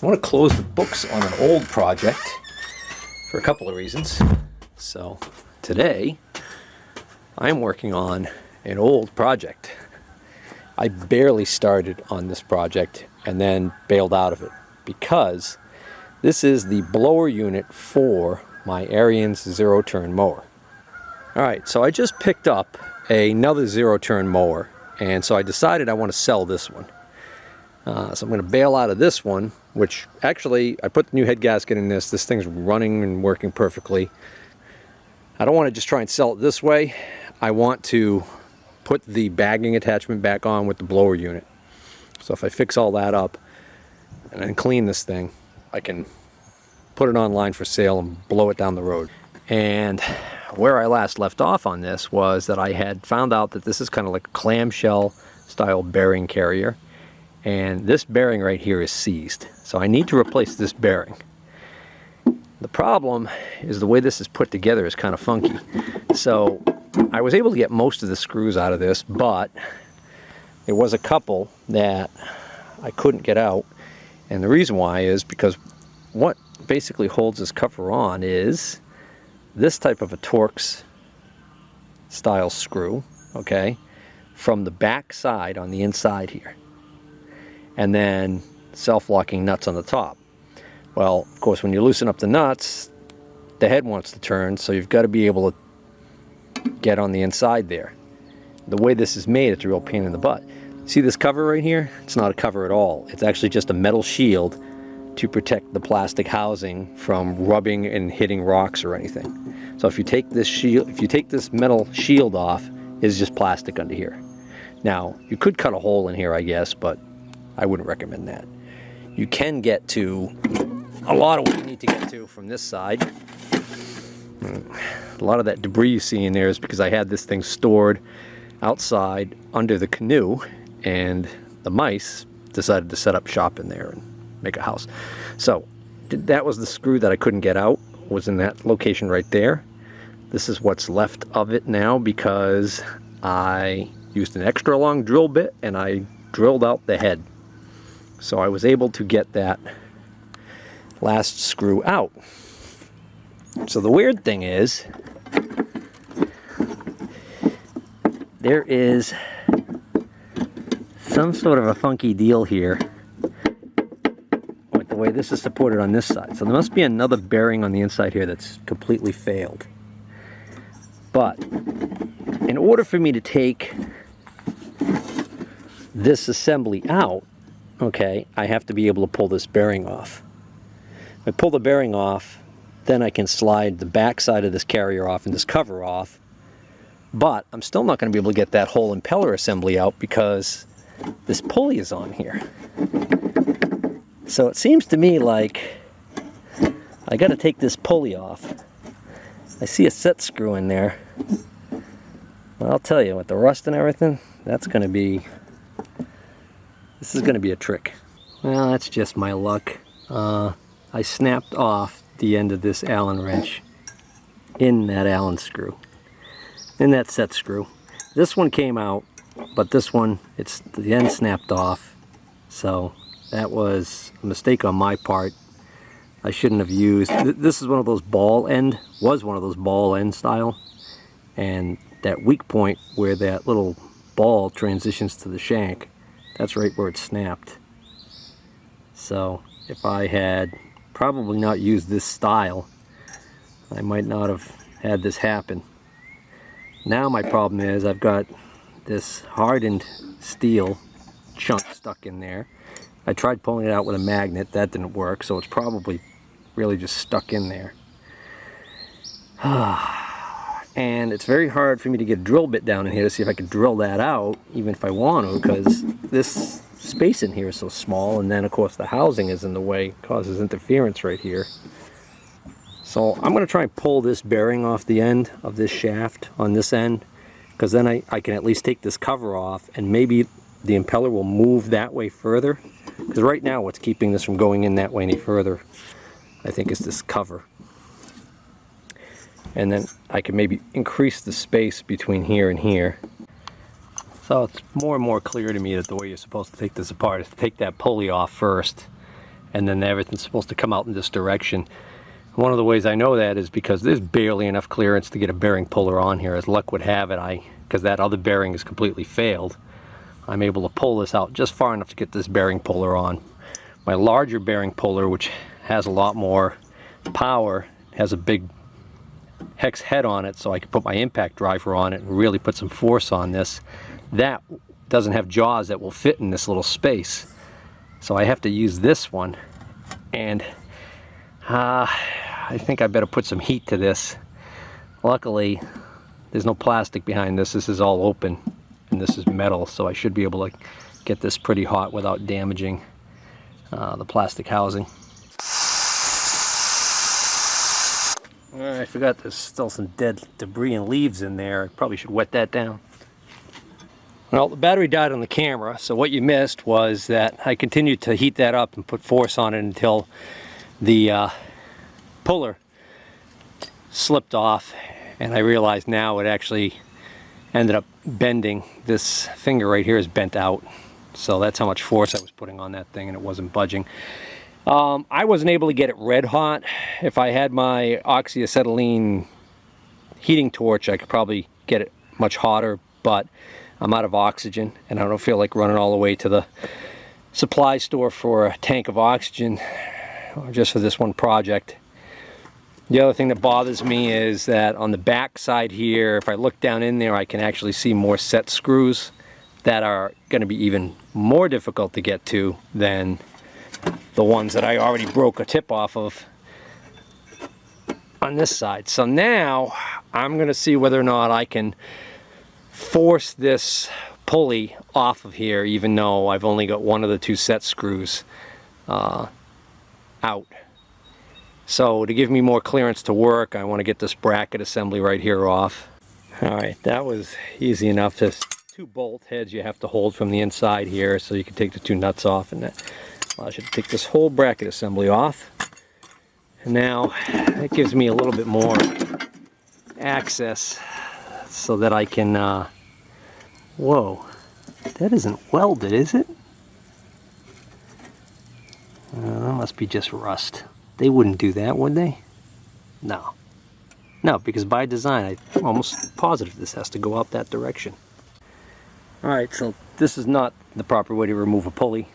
I want to close the books on an old project for a couple of reasons. So today I'm working on an old project. I barely started on this project and then bailed out of it because this is the blower unit for my Ariens zero-turn mower. Alright, so I just picked up another zero-turn mower, and so I decided I want to sell this one. So I'm going to bail out of this one, which actually I put the new head gasket in this. This thing's running and working perfectly. I don't want to just try and sell it this way. I want to put the bagging attachment back on with the blower unit. So if I fix all that up and then clean this thing, I can put it online for sale and blow it down the road. And where I last left off on this was that I had found out that this is kind of like a clamshell style bearing carrier. And this bearing right here is seized. So I need to replace this bearing. The problem is the way this is put together is kind of funky. So I was able to get most of the screws out of this, but there was a couple that I couldn't get out. And the reason why is because what basically holds this cover on is this type of a Torx style screw, okay, from the back side on the inside here. And then self-locking nuts on the top. Well, of course, when you loosen up the nuts, the head wants to turn, so you've got to be able to get on the inside there. The way this is made, it's a real pain in the butt. See this cover right here? It's not a cover at all. It's actually just a metal shield to protect the plastic housing from rubbing and hitting rocks or anything. So if you take this shield, if you take this metal shield off, it's just plastic under here. Now, you could cut a hole in here, I guess, but I wouldn't recommend that. You can get to a lot of what you need to get to from this side. A lot of that debris you see in there is because I had this thing stored outside under the canoe, and the mice decided to set up shop in there and make a house. So that was the screw that I couldn't get out, was in that location right there. This is what's left of it now because I used an extra long drill bit and I drilled out the head. So I was able to get that last screw out. So the weird thing is, there is some sort of a funky deal here with the way this is supported on this side. So there must be another bearing on the inside here that's completely failed. But in order for me to take this assembly out, okay, I have to be able to pull this bearing off. If I pull the bearing off, then I can slide the back side of this carrier off and this cover off. But I'm still not going to be able to get that whole impeller assembly out because this pulley is on here. So it seems to me like I got to take this pulley off. I see a set screw in there. Well, I'll tell you, with the rust and everything, that's going to be... This is going to be a trick. Well, that's just my luck. I snapped off the end of this Allen wrench in that Allen screw, in that set screw. This one came out, but this one, it's the end snapped off. So that was a mistake on my part. I shouldn't have used, this is one of those ball end, was one of those ball end style. And that weak point where that little ball transitions to the shank, that's right where it snapped. So if I had probably not used this style, I might not have had this happen. Now my problem is I've got this hardened steel chunk stuck in there. I tried pulling it out with a magnet, that didn't work, so it's probably really just stuck in there. And it's very hard for me to get a drill bit down in here to see if I can drill that out, even if I want to, because this space in here is so small, and then of course the housing is in the way, causes interference right here. So I'm going to try and pull this bearing off the end of this shaft on this end, because then I can at least take this cover off, and maybe the impeller will move that way further, because right now what's keeping this from going in that way any further, I think, is this cover. And then I can maybe increase the space between here and here. So it's more and more clear to me that the way you're supposed to take this apart is to take that pulley off first, and then everything's supposed to come out in this direction. One of the ways I know that is because there's barely enough clearance to get a bearing puller on here. As luck would have it, because that other bearing is completely failed, I'm able to pull this out just far enough to get this bearing puller on. My larger bearing puller, which has a lot more power, has a big hex head on it, so I can put my impact driver on it and really put some force on this. That doesn't have jaws that will fit in this little space, so I have to use this one, and I think I better put some heat to this. Luckily, there's no plastic behind this. This is all open, and this is metal, so I should be able to get this pretty hot without damaging the plastic housing. I forgot there's still some dead debris and leaves in there. I probably should wet that down. Well, the battery died on the camera, so what you missed was that I continued to heat that up and put force on it until the puller slipped off, and I realized now it actually ended up bending. This finger right here is bent out, so that's how much force I was putting on that thing, and it wasn't budging. I wasn't able to get it red hot. If I had my oxyacetylene heating torch, I could probably get it much hotter, but I'm out of oxygen, and I don't feel like running all the way to the supply store for a tank of oxygen just for this one project. The other thing that bothers me is that on the back side here, if I look down in there, I can actually see more set screws that are going to be even more difficult to get to than the ones that I already broke a tip off of on this side. So now I'm going to see whether or not I can force this pulley off of here, even though I've only got one of the two set screws out. So to give me more clearance to work, I want to get this bracket assembly right here off. Alright, that was easy enough. There's two bolt heads you have to hold from the inside here, so you can take the two nuts off, and that allows you to take this whole bracket assembly off. And now that gives me a little bit more access so that I can whoa, that isn't welded, is it? That must be just rust. They wouldn't do that, would they? No. No, because by design, I'm almost positive this has to go out that direction. Alright, so this is not the proper way to remove a pulley.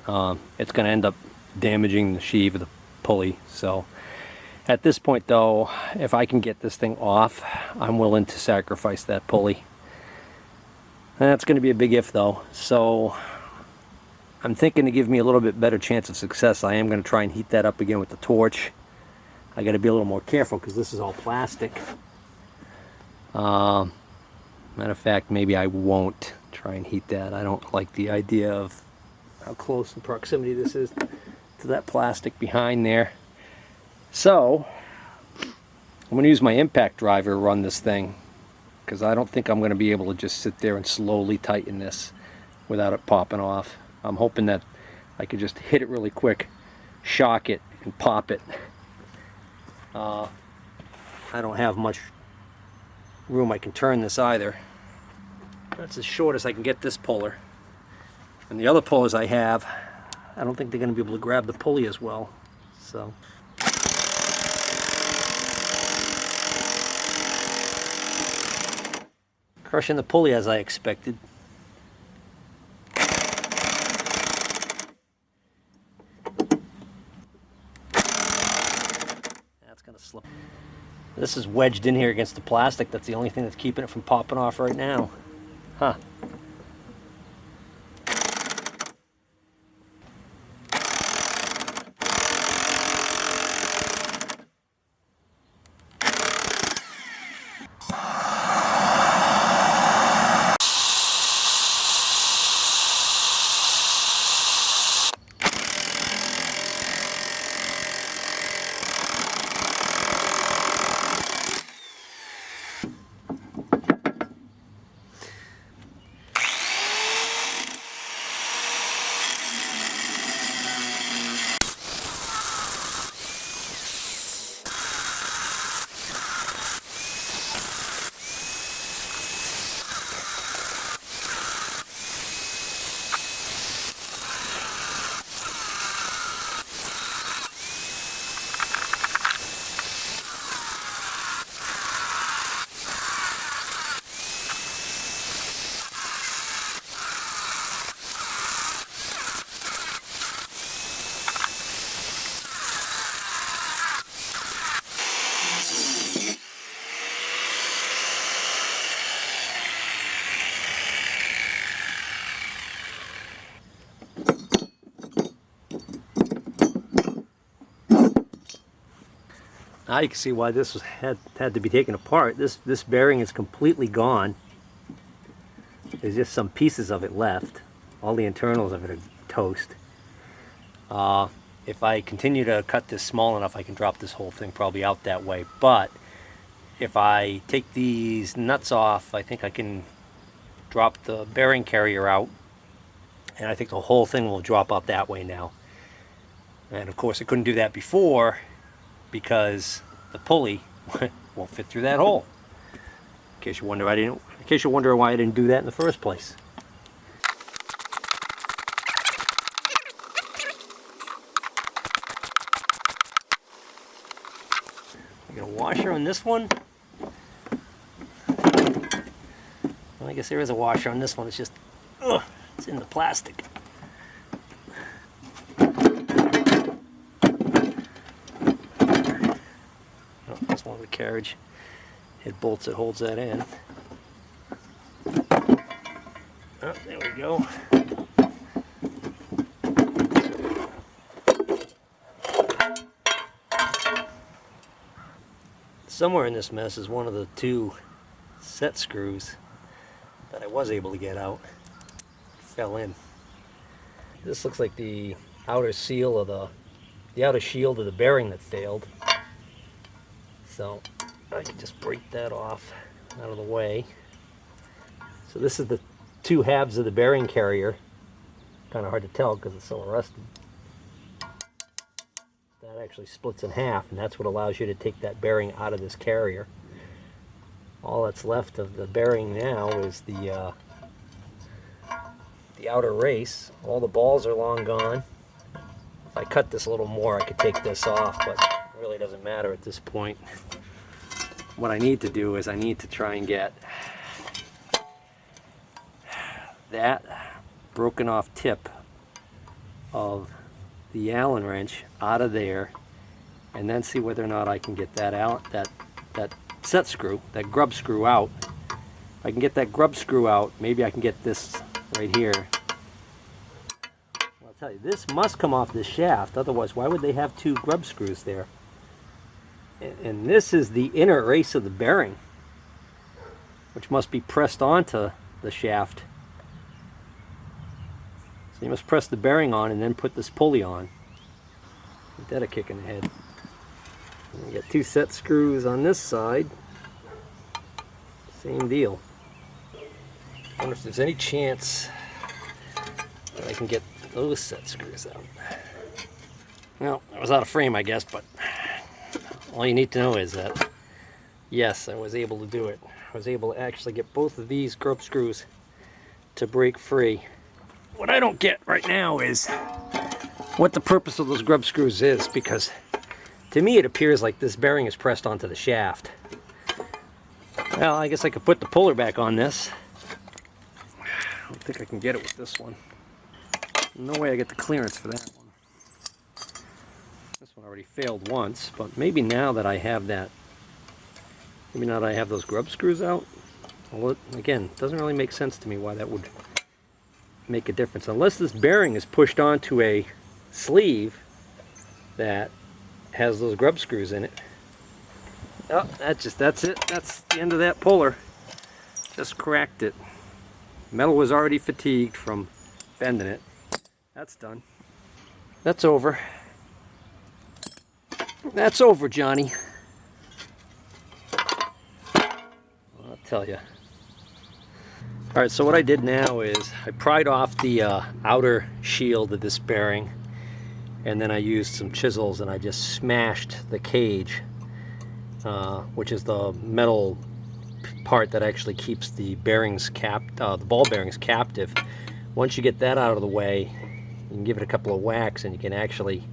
It's going to end up damaging the sheave of the pulley. So at this point though, if I can get this thing off, I'm willing to sacrifice that pulley. And that's going to be a big if though. So I'm thinking to give me a little bit better chance of success, I am going to try and heat that up again with the torch. I got to be a little more careful because this is all plastic. Matter of fact, maybe I won't try and heat that. I don't like the idea of how close in proximity this is to that plastic behind there. So I'm going to use my impact driver to run this thing, because I don't think I'm going to be able to just sit there and slowly tighten this without it popping off. I'm hoping that I could just hit it really quick, shock it, and pop it. I don't have much room I can turn this either. That's as short as I can get this puller. And the other pullers I have, I don't think they're going to be able to grab the pulley as well. So crushing the pulley as I expected. That's going to slip. This is wedged in here against the plastic. That's the only thing that's keeping it from popping off right now. Huh. Now you can see why this had to be taken apart. This bearing is completely gone. There's just some pieces of it left. All the internals of it are toast. If I continue to cut this small enough, I can drop this whole thing probably out that way. But if I take these nuts off, I think I can drop the bearing carrier out, and I think the whole thing will drop out that way now. And of course I couldn't do that before because the pulley won't fit through that hole. In case you wonder why I didn't do that in the first place. I got a washer on this one. Well, I guess there is a washer on this one. It's just, it's in the plastic. Oh, that's one of the carriage head bolts that holds that in. Oh, there we go. Somewhere in this mess is one of the two set screws that I was able to get out. Fell in. This looks like the outer seal of the outer shield of the bearing that failed. So I can just break that off out of the way. So this is the two halves of the bearing carrier. Kind of hard to tell because it's so rusted. That actually splits in half, and that's what allows you to take that bearing out of this carrier. All that's left of the bearing now is the outer race. All the balls are long gone. If I cut this a little more, I could take this off, but it really doesn't matter at this point. What I need to do is I need to try and get that broken off tip of the Allen wrench out of there, and then see whether or not I can get that out, that set screw, that grub screw out. If I can get that grub screw out, maybe I can get this right here. Well, I'll tell you, this must come off this shaft, otherwise why would they have two grub screws there? And this is the inner race of the bearing, which must be pressed onto the shaft. So you must press the bearing on and then put this pulley on. Give that a kick in the head. And you got two set screws on this side. Same deal. I wonder if there's any chance that I can get those set screws out. Well, I was out of frame, I guess, but all you need to know is that, yes, I was able to do it. I was able to actually get both of these grub screws to break free. What I don't get right now is what the purpose of those grub screws is, because to me it appears like this bearing is pressed onto the shaft. Well, I guess I could put the puller back on this. I don't think I can get it with this one. No way I get the clearance for that one. This one already failed once, but maybe now that I have that, maybe now that I have those grub screws out, well, again, it doesn't really make sense to me why that would make a difference, unless this bearing is pushed onto a sleeve that has those grub screws in it. Oh, that's it. That's the end of that puller. Just cracked it. Metal was already fatigued from bending it. That's done. That's over. That's over, Johnny. I'll tell you. Alright, so what I did now is I pried off the outer shield of this bearing, and then I used some chisels and I just smashed the cage, which is the metal part that actually keeps the bearings the ball bearings captive. Once you get that out of the way, you can give it a couple of whacks and you can actually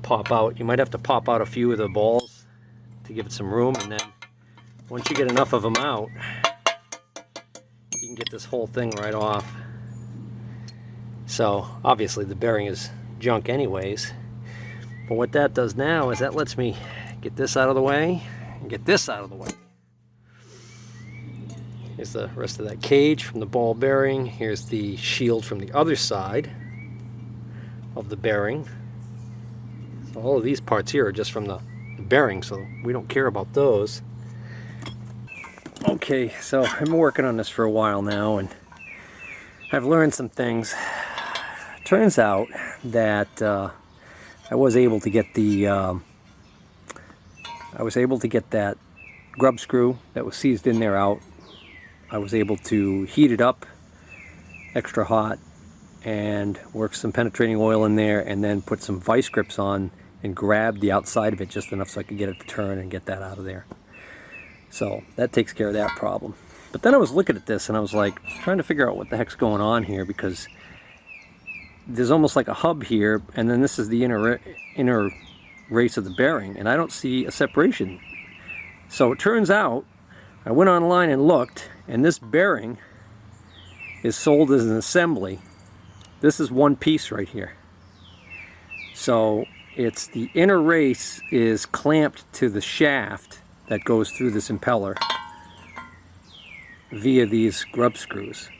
pop out. You might have to pop out a few of the balls to give it some room, and then once you get enough of them out, you can get this whole thing right off. So obviously the bearing is junk anyways, but what that does now is that lets me get this out of the way and get this out of the way. Here's the rest of that cage from the ball bearing. Here's the shield from the other side of the bearing. So all of these parts here are just from the the bearings, so we don't care about those. Okay, so I've been working on this for a while now, and I've learned some things. Turns out that I was able to get that grub screw that was seized in there out. I was able to heat it up extra hot and work some penetrating oil in there, and then put some vice grips on and grab the outside of it just enough so I could get it to turn and get that out of there. So that takes care of that problem. But then I was looking at this and I was like trying to figure out what the heck's going on here, because there's almost like a hub here, and then this is the inner race of the bearing, and I don't see a separation. So it turns out I went online and looked, and this bearing is sold as an assembly. This is one piece right here. So it's the inner race is clamped to the shaft that goes through this impeller via these grub screws.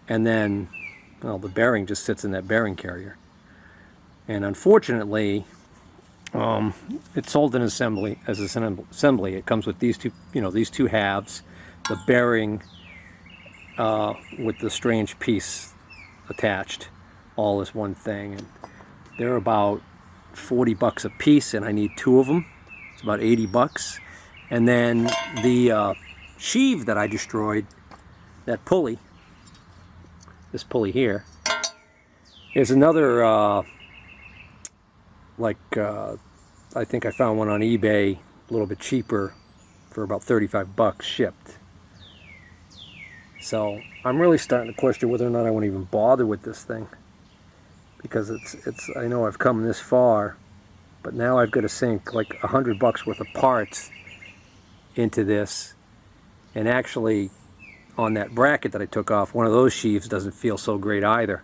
And then, well, the bearing just sits in that bearing carrier. And unfortunately, it's sold in assembly as an assembly. It comes with these two, these two halves, the bearing with the strange piece attached, all as one thing. And they're about 40 bucks a piece, and I need two of them. It's about 80 bucks. And then the sheave that I destroyed, that pulley, this pulley here, is another, I think I found one on eBay a little bit cheaper for about 35 bucks shipped. So I'm really starting to question whether or not I want to even bother with this thing, because it's I know I've come this far, but now I've got to sink like 100 bucks worth of parts into this. And actually, on that bracket that I took off, one of those sheaves doesn't feel so great either.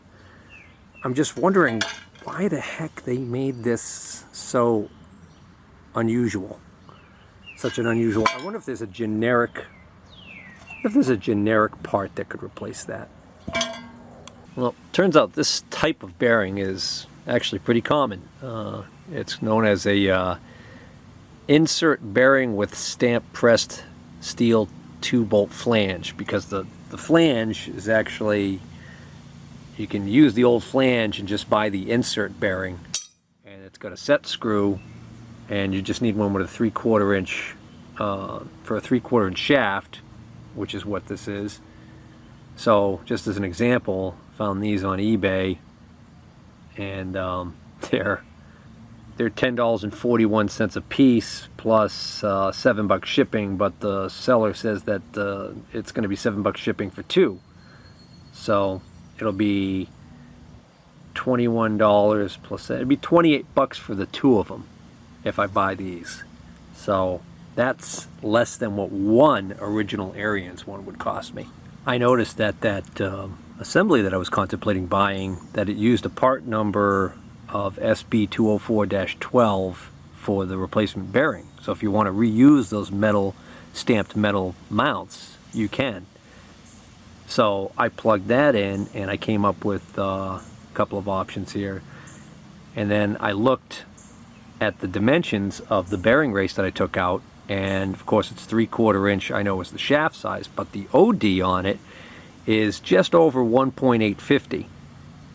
I'm just wondering why the heck they made this so unusual, such an unusual. I wonder if there's a generic part that could replace that. Well, turns out this type of bearing is actually pretty common. It's known as a insert bearing with stamp pressed steel 2-bolt flange, because the flange is actually, you can use the old flange and just buy the insert bearing, and it's got a set screw, and you just need one with a 3/4 inch for a 3/4 inch shaft, which is what this is. So just as an example, found these on eBay, and they're $10.41 a piece plus $7 shipping, but the seller says that it's going to be $7 shipping for two. So it'll be $21 plus, it'd be 28 bucks for the two of them if I buy these. So that's less than what one original Ariens one would cost me. I noticed that assembly that I was contemplating buying, that it used a part number of SB204-12 for the replacement bearing. So if you want to reuse those stamped metal mounts, you can. So I plugged that in, and I came up with a couple of options here. And then I looked at the dimensions of the bearing race that I took out, and of course it's 3/4 inch. I know it's the shaft size, but the OD on it is just over 1.850,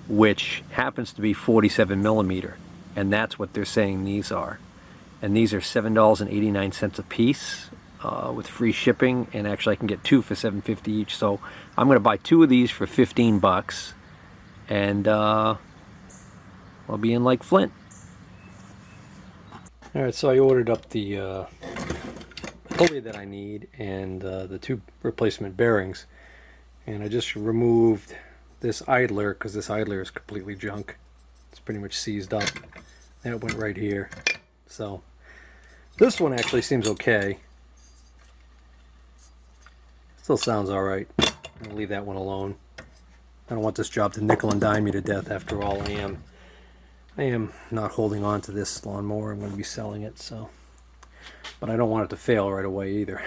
which happens to be 47 millimeter, and that's what they're saying these are. And these are $7.89 a piece with free shipping, and actually I can get two for $7.50 each. So I'm going to buy two of these for 15 bucks, and I'll be in like Flint. Alright, so I ordered up the pulley that I need and the two replacement bearings, and I just removed this idler, because this idler is completely junk. It's pretty much seized up, and it went right here. So this one actually seems okay. Still sounds alright. I'll leave that one alone. I don't want this job to nickel and dime me to death. After all, I am not holding on to this lawnmower. I'm going to be selling it, so. But I don't want it to fail right away either.